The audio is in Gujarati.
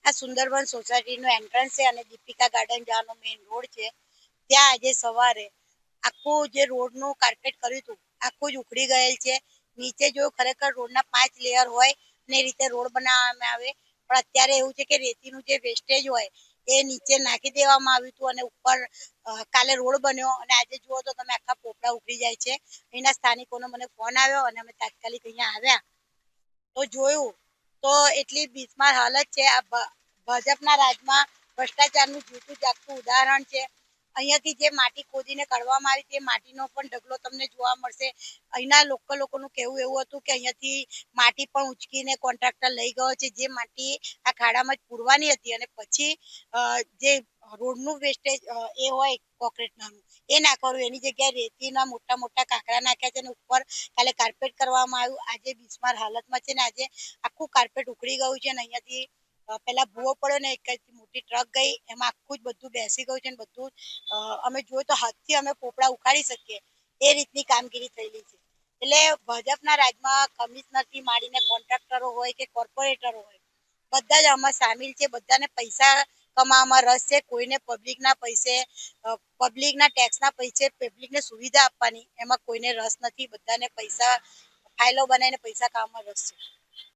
આ સુંદરબન સોસાયટીનો એન્ટ્રન્સ છે અને દીપિકા ગાર્ડન જવાનો મેઇન રોડ છે. ત્યાં આજે સવારે આખું જે રોડનું કાર્પેટ કર્યું હતું આખું જ ઉખડી ગયેલ છે. નીચે જો ખરેખર રોડના 5 લેયર હોય ને એ રીતે રોડ બનાવવામાં આવે, પણ અત્યારે એવું છે કે રેતીનું જે વેસ્ટેજ હોય એ નીચે નાખી દેવામાં આવ્યું હતું અને ઉપર કાલે રોડ બન્યો અને આજે જુઓ તો તમે આખા પોપડા ઉખડી જાય છે. અહીંના સ્થાનિકોનો મને ફોન આવ્યો અને અમે તાત્કાલિક અહીંયા આવ્યા તો જોયું તો એટલી બિસ્માર હાલત છે. આ ભાજપના રાજમાં ભ્રષ્ટાચારનું જીવતું જાગતું ઉદાહરણ છે. અહીંયાથી જે માટી ખોદીને કાઢવામાં આવી તે માટીનો પણ ઢગલો તમને જોવા મળશે. અહીંના લોકોનું કહેવું એવું હતું કે અહીંયાથી માટી પણ ઉંચકીને કોન્ટ્રાક્ટર લઈ ગયો છે. જે માટી આ ખાડામાં જ પૂરવાની હતી અને પછી જે રોડનું વેસ્ટેજ એ હોય કોન્ક્રીટનું એ નાખવાનું, એની જગ્યાએ રેતીના મોટા મોટા કાંકરા નાખ્યા છે અને ઉપર કાલે કાર્પેટ કરવામાં આવ્યું. આજે બિસ્માર હાલતમાં છે ને આજે આખું કાર્પેટ ઉખડી ગયું છે અને અહીંયાથી પેલા ભૂવો પડ્યો ને એક મોટી ટ્રક ગઈ એમાં આખું જ બધું બેસી ગયું છે ને બધું અમે જોયું તો હાથથી અમે પોપડા ઉખાડી શકીએ એ રીતની કામગીરી થયેલી છે. એટલે ભાજપના રાજમાં કમિશનરથી માંડીને કોન્ટ્રાક્ટરો હોય કે કોર્પોરેટરો હોય બધા જ આમાં સામેલ છે. બધાને પૈસા કમાવામાં રસ છે. કોઈને પબ્લિકના પૈસે પબ્લિકના ટેક્સના પૈસે પબ્લિકને સુવિધા આપવાની એમાં કોઈને રસ નથી. બધાને પૈસા ફાઇલો બનાવીને પૈસા કામમાં રસ છે.